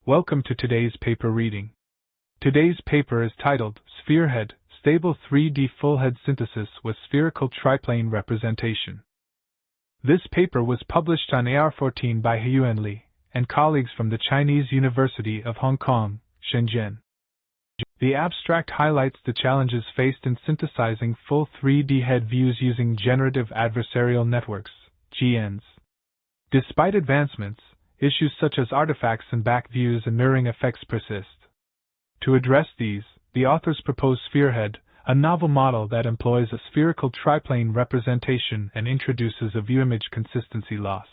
Welcome to today's paper reading. Today's paper is titled SphereHead, Stable 3D Full-Head Synthesis with Spherical Triplane Representation. This paper was published on AR14 by Heyuan Li and colleagues from the Chinese University of Hong Kong, Shenzhen. The abstract highlights the challenges faced in synthesizing full 3D head views using Generative Adversarial Networks, GANs. Despite advancements, issues such as artifacts and back views and mirroring effects persist. To address these, the authors propose SphereHead, a novel model that employs a spherical triplane representation and introduces a view-image consistency loss.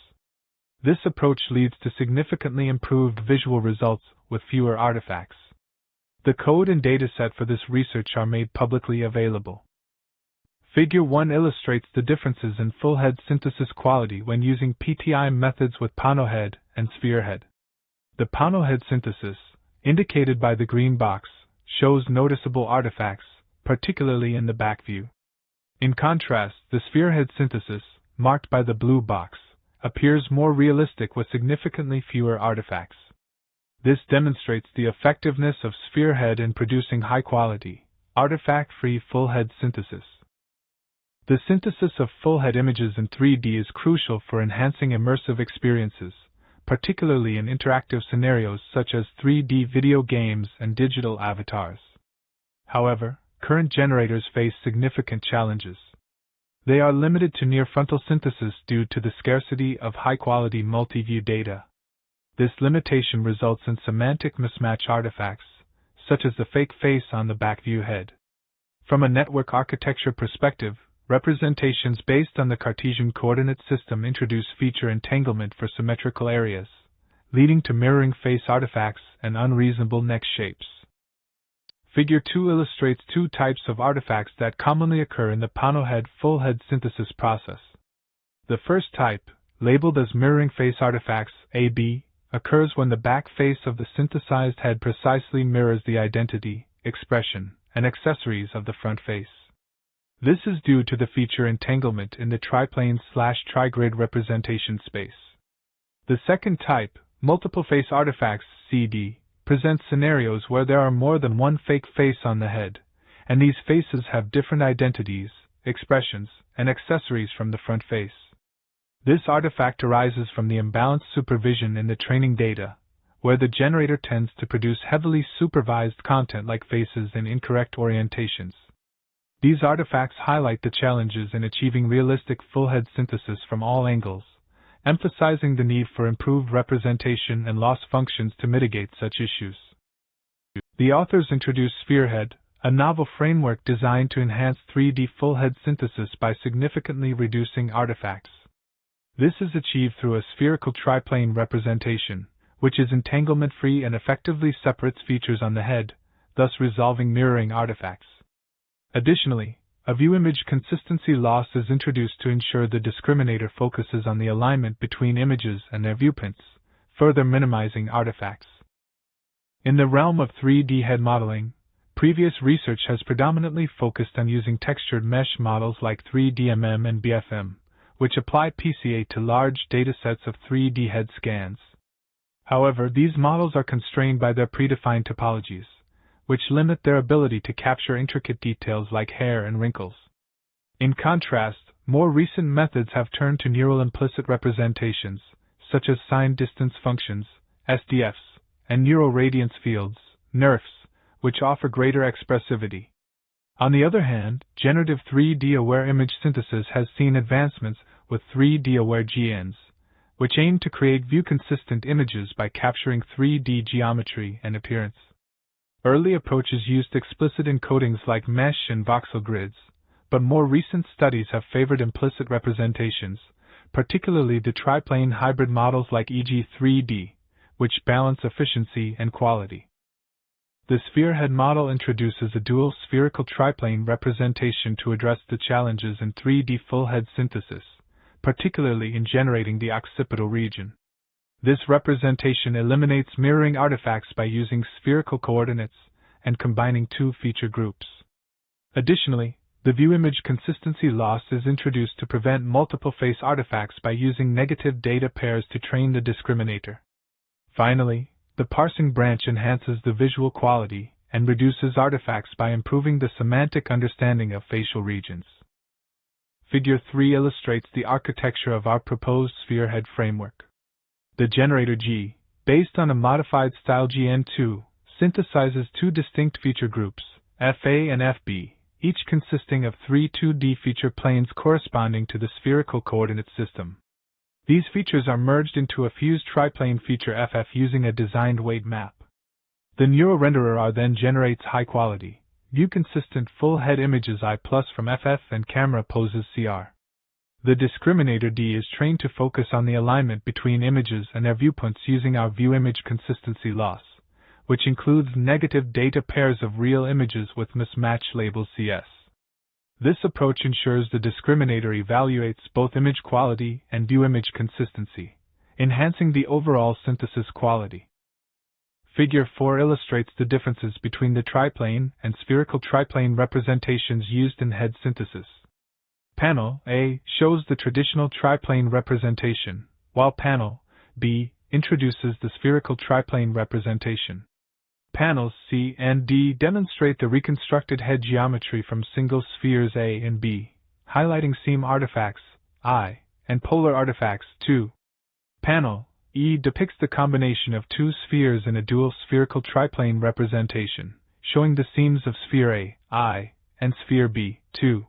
This approach leads to significantly improved visual results with fewer artifacts. The code and dataset for this research are made publicly available. Figure 1 illustrates the differences in full-head synthesis quality when using PTI methods with PanoHead and SphereHead. The PanoHead synthesis, indicated by the green box, shows noticeable artifacts, particularly in the back view. In contrast, the SphereHead synthesis, marked by the blue box, appears more realistic with significantly fewer artifacts. This demonstrates the effectiveness of SphereHead in producing high-quality, artifact-free full-head synthesis. The synthesis of full-head images in 3D is crucial for enhancing immersive experiences, particularly in interactive scenarios such as 3D video games and digital avatars. However, current generators face significant challenges. They are limited to near-frontal synthesis due to the scarcity of high-quality multi-view data. This limitation results in semantic mismatch artifacts, such as the fake face on the back view head. From a network architecture perspective, representations based on the Cartesian coordinate system introduce feature entanglement for symmetrical areas, leading to mirroring face artifacts and unreasonable neck shapes. Figure 2 illustrates two types of artifacts that commonly occur in the PanoHead full-head synthesis process. The first type, labeled as mirroring face artifacts AB, occurs when the back face of the synthesized head precisely mirrors the identity, expression, and accessories of the front face. This is due to the feature entanglement in the triplane/trigrid representation space. The second type, multiple face artifacts CD, presents scenarios where there are more than one fake face on the head, and these faces have different identities, expressions, and accessories from the front face. This artifact arises from the imbalanced supervision in the training data, where the generator tends to produce heavily supervised content like faces in incorrect orientations. These artifacts highlight the challenges in achieving realistic full-head synthesis from all angles, emphasizing the need for improved representation and loss functions to mitigate such issues. The authors introduce SphereHead, a novel framework designed to enhance 3D full-head synthesis by significantly reducing artifacts. This is achieved through a spherical triplane representation, which is entanglement-free and effectively separates features on the head, thus resolving mirroring artifacts. Additionally, a view-image consistency loss is introduced to ensure the discriminator focuses on the alignment between images and their viewpoints, further minimizing artifacts. In the realm of 3D head modeling, previous research has predominantly focused on using textured mesh models like 3DMM and BFM, which apply PCA to large datasets of 3D head scans. However, these models are constrained by their predefined topologies, which limit their ability to capture intricate details like hair and wrinkles. In contrast, more recent methods have turned to neural implicit representations, such as sign distance functions, SDFs, and neural radiance fields, NeRFs, which offer greater expressivity. On the other hand, generative 3D-aware image synthesis has seen advancements with 3D-aware GANs, which aim to create view-consistent images by capturing 3D geometry and appearance. Early approaches used explicit encodings like mesh and voxel grids, but more recent studies have favored implicit representations, particularly the triplane hybrid models like EG3D, which balance efficiency and quality. The SphereHead model introduces a dual spherical triplane representation to address the challenges in 3D full-head synthesis, particularly in generating the occipital region. This representation eliminates mirroring artifacts by using spherical coordinates and combining two feature groups. Additionally, the view-image consistency loss is introduced to prevent multiple face artifacts by using negative data pairs to train the discriminator. Finally, The parsing branch enhances the visual quality and reduces artifacts by improving the semantic understanding of facial regions. Figure 3 illustrates the architecture of our proposed SphereHead framework. The generator G, based on a modified style GN2, synthesizes two distinct feature groups, FA and FB, each consisting of three 2D feature planes corresponding to the spherical coordinate system. These features are merged into a fused triplane feature FF using a designed weight map. The neural renderer R then generates high-quality, view-consistent full-head images I+ from FF and camera poses CR. The discriminator D is trained to focus on the alignment between images and their viewpoints using our view-image consistency loss, which includes negative data pairs of real images with mismatch label CS. This approach ensures the discriminator evaluates both image quality and view-image consistency, enhancing the overall synthesis quality. Figure 4 illustrates the differences between the triplane and spherical triplane representations used in head synthesis. Panel A shows the traditional triplane representation, while Panel B introduces the spherical triplane representation. Panels C and D demonstrate the reconstructed head geometry from single spheres A and B, highlighting seam artifacts, I, and polar artifacts, 2. Panel E depicts the combination of two spheres in a dual spherical triplane representation, showing the seams of sphere A, I, and sphere B, 2.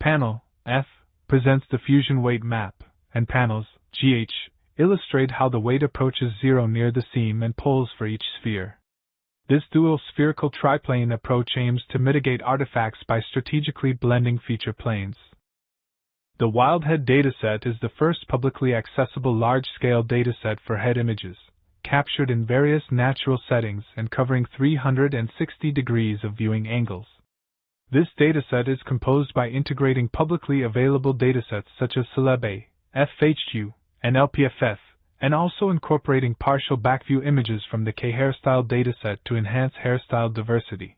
Panel F presents the fusion weight map, and panels GH illustrate how the weight approaches zero near the seam and poles for each sphere. This dual spherical triplane approach aims to mitigate artifacts by strategically blending feature planes. The Wildhead dataset is the first publicly accessible large-scale dataset for head images, captured in various natural settings and covering 360 degrees of viewing angles. This dataset is composed by integrating publicly available datasets such as CelebA, FHQ, and LPFF, and also incorporating partial backview images from the K-hairstyle dataset to enhance hairstyle diversity.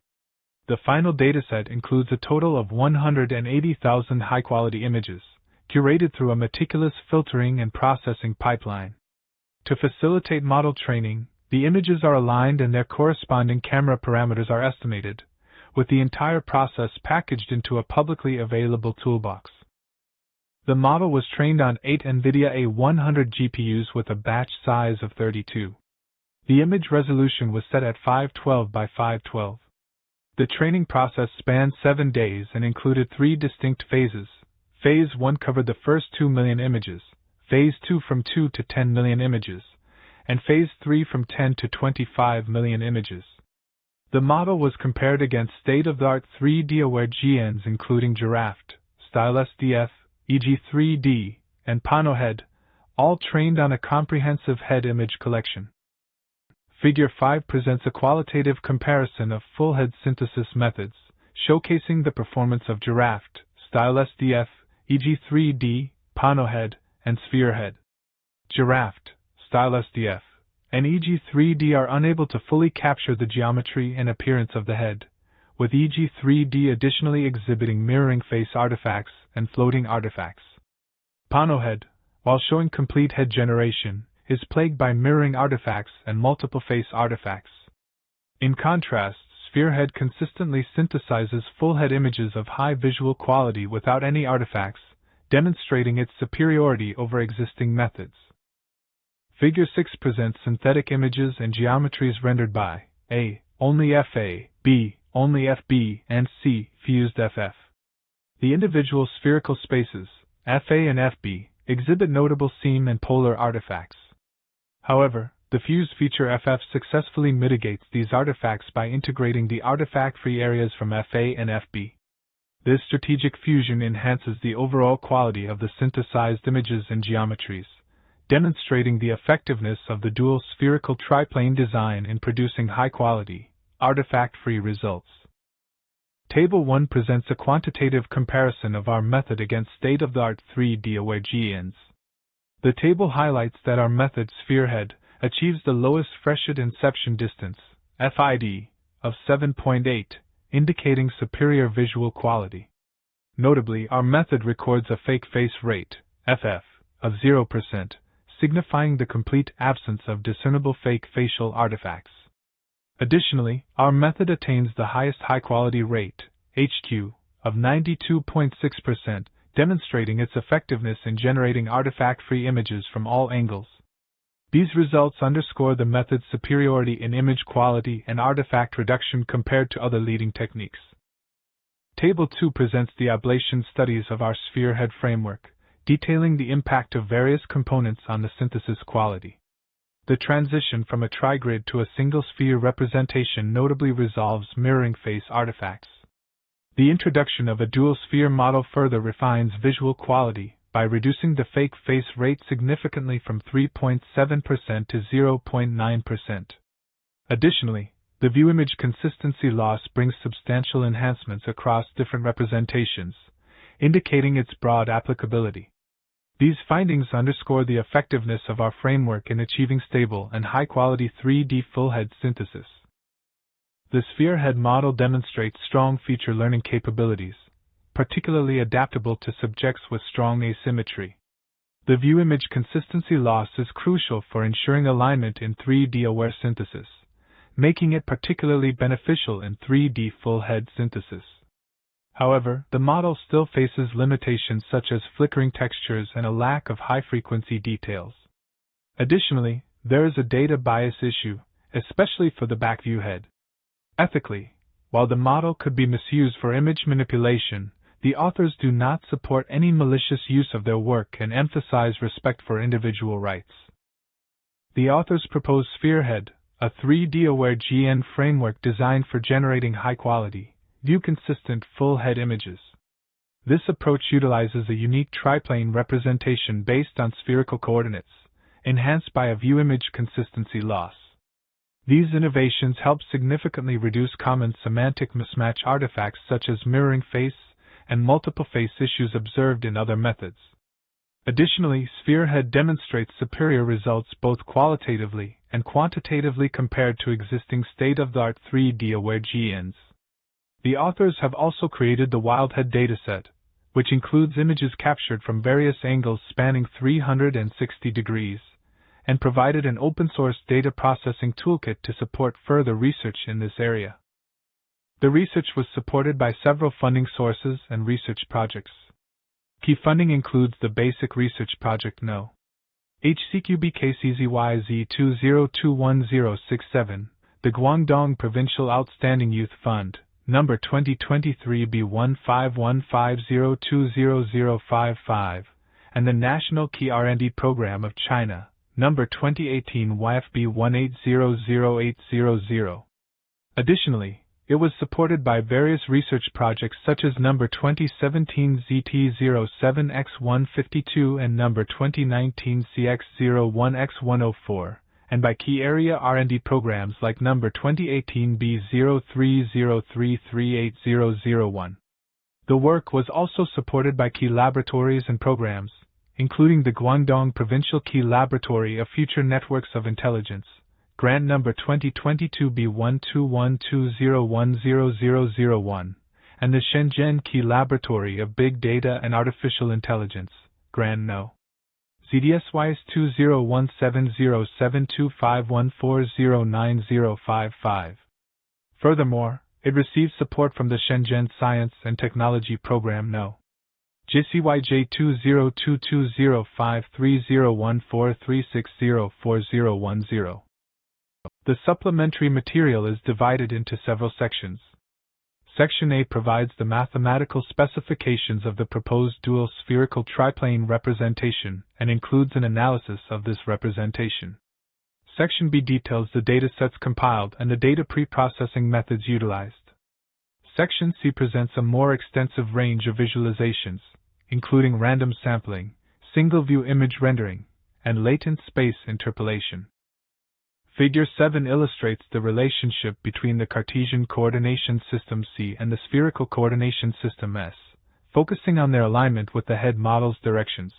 The final dataset includes a total of 180,000 high-quality images, curated through a meticulous filtering and processing pipeline. To facilitate model training, the images are aligned and their corresponding camera parameters are estimated, with the entire process packaged into a publicly available toolbox. The model was trained on 8 NVIDIA A100 GPUs with a batch size of 32. The image resolution was set at 512 by 512. The training process spanned 7 days and included 3 distinct phases. Phase 1 covered the first 2 million images, Phase 2 from 2 to 10 million images, and Phase 3 from 10 to 25 million images. The model was compared against state-of-the-art 3D-aware GANs including Giraffe, StyleSDF, EG3D, and PanoHead, all trained on a comprehensive head image collection. Figure 5 presents a qualitative comparison of full head synthesis methods, showcasing the performance of Giraffe, StyleSDF, EG3D, PanoHead, and SphereHead. Giraffe, StyleSDF, and EG3D are unable to fully capture the geometry and appearance of the head, with EG3D additionally exhibiting mirroring face artifacts and floating artifacts. PanoHead, while showing complete head generation, is plagued by mirroring artifacts and multiple face artifacts. In contrast, SphereHead consistently synthesizes full head images of high visual quality without any artifacts, demonstrating its superiority over existing methods. Figure 6 presents synthetic images and geometries rendered by A. Only FA, B. Only FB, and C. Fused FF. The individual spherical spaces, FA and FB, exhibit notable seam and polar artifacts. However, the fused feature FF successfully mitigates these artifacts by integrating the artifact-free areas from FA and FB. This strategic fusion enhances the overall quality of the synthesized images and geometries, demonstrating the effectiveness of the dual spherical triplane design in producing high-quality, artifact-free results. Table 1 presents a quantitative comparison of our method against state-of-the-art 3D-aware GANs. The table highlights that our method SphereHead achieves the lowest freshet inception distance, FID, of 7.8, indicating superior visual quality. Notably, our method records a fake face rate, FF, of 0%, signifying the complete absence of discernible fake facial artifacts. Additionally, our method attains the highest high-quality rate, HQ, of 92.6%, demonstrating its effectiveness in generating artifact-free images from all angles. These results underscore the method's superiority in image quality and artifact reduction compared to other leading techniques. Table 2 presents the ablation studies of our SphereHead framework, detailing the impact of various components on the synthesis quality. The transition from a trigrid to a single sphere representation notably resolves mirroring face artifacts. The introduction of a dual sphere model further refines visual quality by reducing the fake face rate significantly from 3.7% to 0.9%. Additionally, the view image consistency loss brings substantial enhancements across different representations, indicating its broad applicability. These findings underscore the effectiveness of our framework in achieving stable and high-quality 3D full-head synthesis. The SphereHead model demonstrates strong feature learning capabilities, particularly adaptable to subjects with strong asymmetry. The view image consistency loss is crucial for ensuring alignment in 3D-aware synthesis, making it particularly beneficial in 3D full-head synthesis. However, the model still faces limitations such as flickering textures and a lack of high-frequency details. Additionally, there is a data bias issue, especially for the back view head. Ethically, while the model could be misused for image manipulation, the authors do not support any malicious use of their work and emphasize respect for individual rights. The authors propose SphereHead, a 3D-aware GAN framework designed for generating high-quality, view-consistent full-head images. This approach utilizes a unique triplane representation based on spherical coordinates, enhanced by a view image consistency loss. These innovations help significantly reduce common semantic mismatch artifacts such as mirroring face and multiple face issues observed in other methods. Additionally, SphereHead demonstrates superior results both qualitatively and quantitatively compared to existing state-of-the-art 3D-aware GANs. The authors have also created the Wildhead dataset, which includes images captured from various angles spanning 360 degrees, and provided an open-source data processing toolkit to support further research in this area. The research was supported by several funding sources and research projects. Key funding includes the Basic Research Project No. HCQB KCZYZ20211067, the Guangdong Provincial Outstanding Youth Fund, number 2023 B1515020055, and the National Key R&D Program of China, number 2018 YFB 1800800. Additionally, it was supported by various research projects such as number 2017 ZT07X152 and number 2019 CX01X104, and by key area R&D programs like number 2018 B0303380001. The work was also supported by key laboratories and programs, including the Guangdong Provincial Key Laboratory of Future Networks of Intelligence, grant number 2022 B12120100001, and the Shenzhen Key Laboratory of Big Data and Artificial Intelligence, grant No. ZDSYS 2017072514090055. Furthermore, it received support from the Shenzhen Science and Technology Program No. JCYJ 202205301436041010. The supplementary material is divided into several sections. Section A provides the mathematical specifications of the proposed dual spherical triplane representation and includes an analysis of this representation. Section B details the datasets compiled and the data pre-processing methods utilized. Section C presents a more extensive range of visualizations, including random sampling, single-view image rendering, and latent space interpolation. Figure 7 illustrates the relationship between the Cartesian coordination system C and the spherical coordination system S, focusing on their alignment with the head model's directions.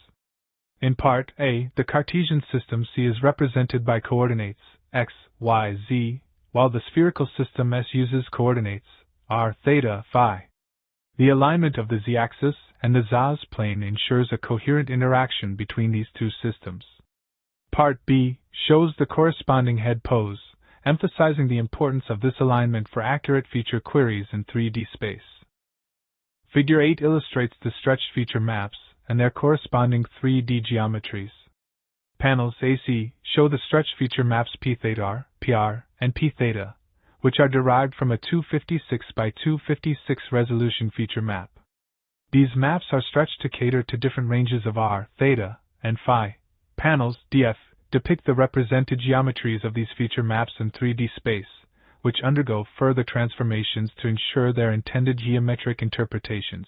In Part A, the Cartesian system C is represented by coordinates x, y, z, while the spherical system S uses coordinates r, theta, phi. The alignment of the z-axis and the z plane ensures a coherent interaction between these two systems. Part B shows the corresponding head pose, emphasizing the importance of this alignment for accurate feature queries in 3D space. Figure 8 illustrates the stretched feature maps and their corresponding 3D geometries. Panels AC show the stretched feature maps P-theta, PR, and P-theta, which are derived from a 256 by 256 resolution feature map. These maps are stretched to cater to different ranges of R, theta, and phi. Panels DF depict the represented geometries of these feature maps in 3D space, which undergo further transformations to ensure their intended geometric interpretations.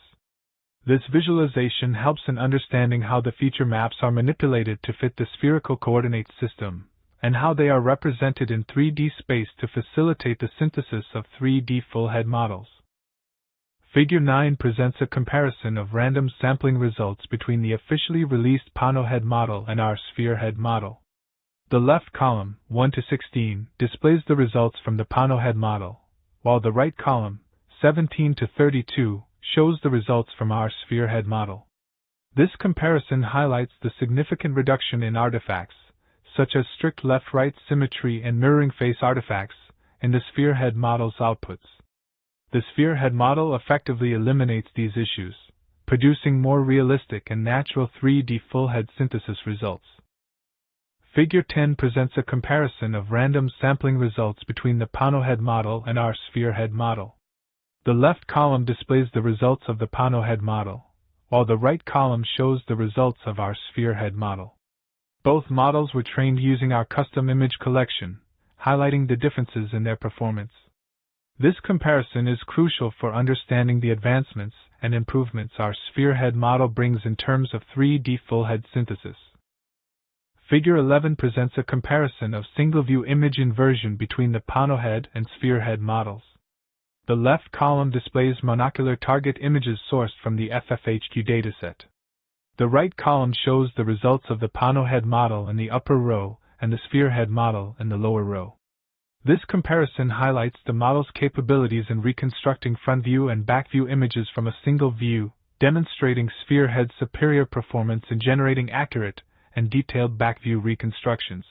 This visualization helps in understanding how the feature maps are manipulated to fit the spherical coordinate system, and how they are represented in 3D space to facilitate the synthesis of 3D full-head models. Figure 9 presents a comparison of random sampling results between the officially released PanoHead model and our SphereHead model. The left column, 1 to 16, displays the results from the PanoHead model, while the right column, 17 to 32, shows the results from our SphereHead model. This comparison highlights the significant reduction in artifacts, such as strict left-right symmetry and mirroring face artifacts, in the SphereHead model's outputs. The SphereHead model effectively eliminates these issues, producing more realistic and natural 3D full-head synthesis results. Figure 10 presents a comparison of random sampling results between the PanoHead model and our SphereHead model. The left column displays the results of the PanoHead model, while the right column shows the results of our SphereHead model. Both models were trained using our custom image collection, highlighting the differences in their performance. This comparison is crucial for understanding the advancements and improvements our SphereHead model brings in terms of 3D full-head synthesis. Figure 11 presents a comparison of single-view image inversion between the PanoHead and SphereHead models. The left column displays monocular target images sourced from the FFHQ dataset. The right column shows the results of the PanoHead model in the upper row and the SphereHead model in the lower row. This comparison highlights the model's capabilities in reconstructing front view and back view images from a single view, demonstrating SphereHead's superior performance in generating accurate and detailed back view reconstructions.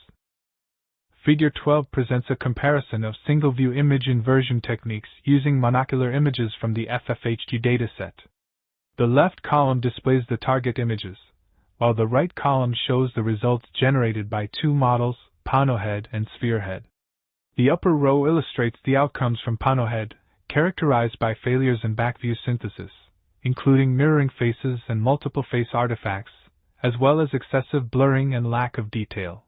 Figure 12 presents a comparison of single-view image inversion techniques using monocular images from the FFHQ dataset. The left column displays the target images, while the right column shows the results generated by two models, PanoHead and SphereHead. The upper row illustrates the outcomes from PanoHead, characterized by failures in back-view synthesis, including mirroring faces and multiple face artifacts, as well as excessive blurring and lack of detail.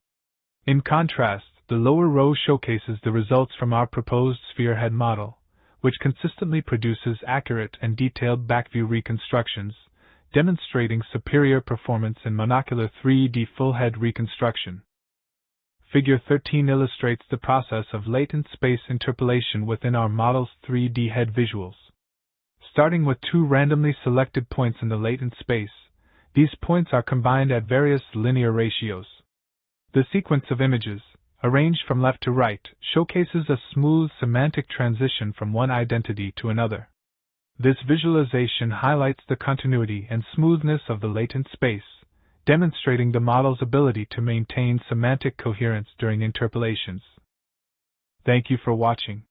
In contrast, the lower row showcases the results from our proposed SphereHead model, which consistently produces accurate and detailed back-view reconstructions, demonstrating superior performance in monocular 3D full-head reconstruction. Figure 13 illustrates the process of latent space interpolation within our model's 3D head visuals. Starting with two randomly selected points in the latent space, these points are combined at various linear ratios. The sequence of images, arranged from left to right, showcases a smooth semantic transition from one identity to another. This visualization highlights the continuity and smoothness of the latent space, demonstrating the model's ability to maintain semantic coherence during interpolations. Thank you for watching.